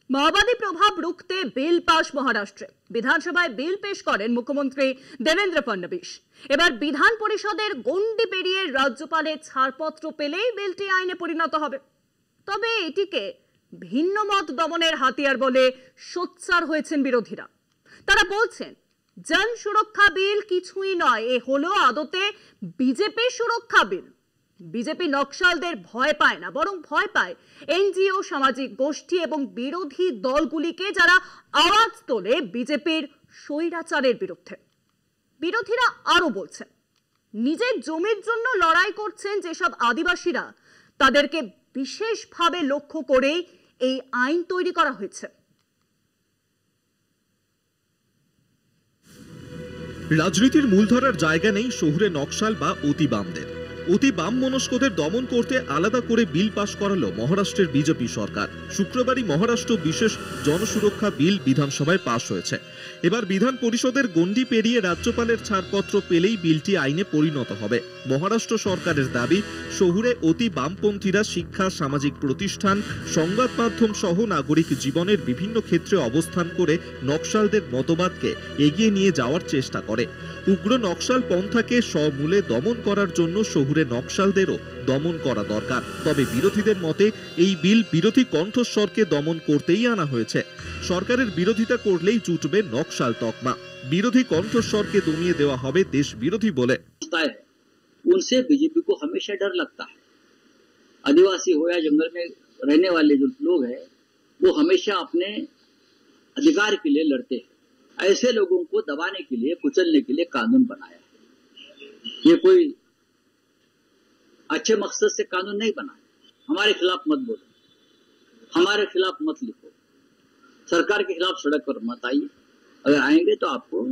माओवादी प्रभाव रुकते बिल पास महाराष्ट्रे विधानसभाয় बिल पेश करें मुख्यमंत्री देवेंद्र फडणवीस। এবার বিধান পরিষদের গণ্ডি পেরিয়ে রাজ্যপালের ছাড়পত্র পেলেই বিলটি আইনে পরিণত হবে। তবে এটিকে ভিন্ন মত দমনের হাতিয়ার বলে সোচ্চার হয়েছেন বিরোধীরা। তারা বলছেন জন সুরক্ষা বিল কিছুই নয়, এ হলো আদতে বিজেপি সুরক্ষা বিল। বিজেপি নকশালদের ভয় পায় না, বরং ভয় পায় এনজিও, সামাজিক গোষ্ঠী এবং বিরোধী দলগুলিকে, যারা আওয়াজ তোলে বিজেপির স্বৈরাচারের বিরুদ্ধে। বিরোধীরা আরো বলছেন নিজের জমির জন্য লড়াই করছেন যেসব আদিবাসীরা, তাদেরকে বিশেষভাবে লক্ষ্য করে এই আইন তৈরি করা হয়েছে। রাজনীতির মূলধারার জায়গা নেই শহুরে নকশাল বা অতি বামদের। অতি বাম মনস্কদের দমন করতে আলাদা করে বিল পাশ করালো মহারাষ্ট্রের বিজেপি সরকার। শুক্রবারই মহারাষ্ট্র বিশেষ জনসুরক্ষা বিল বিধানসভায় পাশ হয়েছে। এবার বিধান পরিষদের গণ্ডি পেরিয়ে রাজ্যপালের ছাড়পত্র পেলেই বিলটি আইনে পরিণত হবে। মহারাষ্ট্র সরকারের দাবি, শহুরে অতি বামপন্থীরা শিক্ষা, সামাজিক প্রতিষ্ঠান, সংবাদ মাধ্যম সহ নাগরিক জীবনের বিভিন্ন ক্ষেত্রে অবস্থান করে নকশালদের মতবাদকে এগিয়ে নিয়ে যাওয়ার চেষ্টা করে। উগ্র নকশাল পন্থাকে সমূলে দমন করার জন্য শহুরে নকশালদেরও দমন করা দরকার। তবে বিরোধীদের মতে এই বিল বিরোধী কণ্ঠস্বরকে দমন করতেই আনা হয়েছে। সরকারের বিরোধিতা করলেই জুটবে নকশাল তকমা। বিরোধী কণ্ঠস্বরকে দমিয়ে দেওয়া হবে দেশ বিরোধী বলে। उनसे बीजेपी को हमेशा डर लगता है। आदिवासी हो या जंगल में रहने वाले जो लोग हैं, वो हमेशा अपने अधिकार के लिए लड़ते हैं। ऐसे लोगों को दबाने के लिए, कुचलने के लिए कानून बनाया है। ये कोई अच्छे मकसद से कानून नहीं बना। हमारे खिलाफ मत बोलो, हमारे खिलाफ मत लिखो, सरकार के खिलाफ सड़क पर मत आइए। अगर आएंगे तो आपको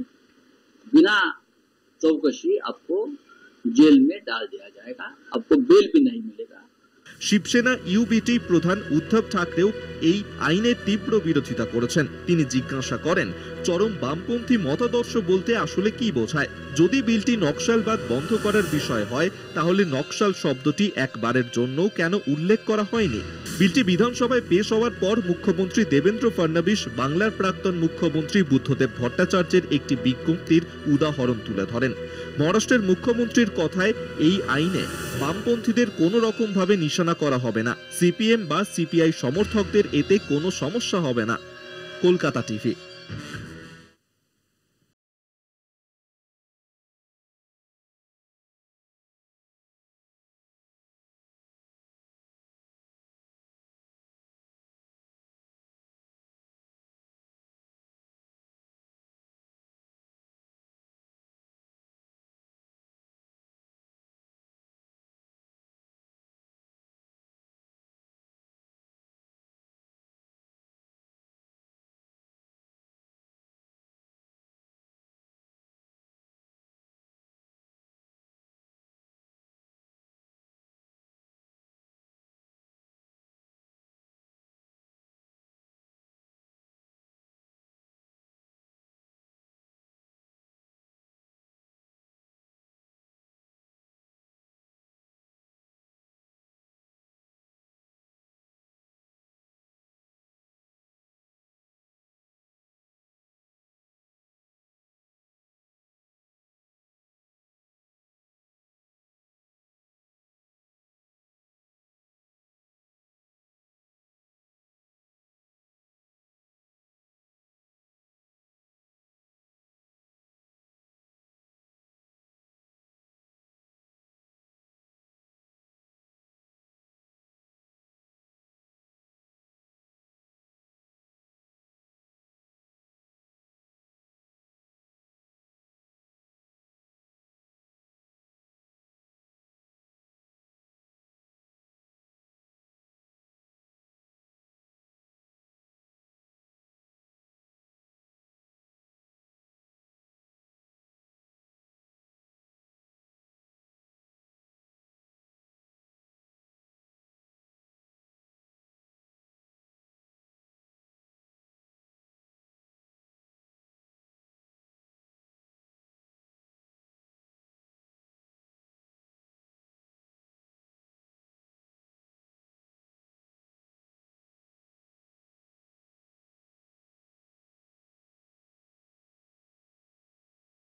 बिना चौकसी आपको जेल में डाल दिया जाएगा, आपको बेल भी नहीं मिलेगा। শিবসেনা ইউবিটি প্রধান উদ্ধব ঠাকরেও এই আইনের তীব্র বিরোধিতা করেছেন। তিনি জিজ্ঞাসা করেন, চরম বামপন্থী মতাদর্শ বলতে আসলে কি বোঝায়? যদি বিলটি নকশালবাদ বন্ধ করার বিষয় হয়, তাহলে নকশাল শব্দটি একবারের জন্য কেন উল্লেখ করা হয়নি? বিলটি বিধানসভায় পেশ হওয়ার পর মুখ্যমন্ত্রী দেবেন্দ্র ফডণবীস বাংলার প্রাক্তন মুখ্যমন্ত্রী বুদ্ধদেব ভট্টাচার্যের একটি বিজ্ঞপ্তির উদাহরণ তুলে ধরেন। মহারাষ্ট্রের মুখ্যমন্ত্রীর কথায় এই আইনে বামপন্থীদের কোনো রকম ভাবে নিশানা করা হবে না। সিপিএম বা সিপিআই সমর্থকদের এতে কোনো সমস্যা হবে না। কলকাতা টিভি।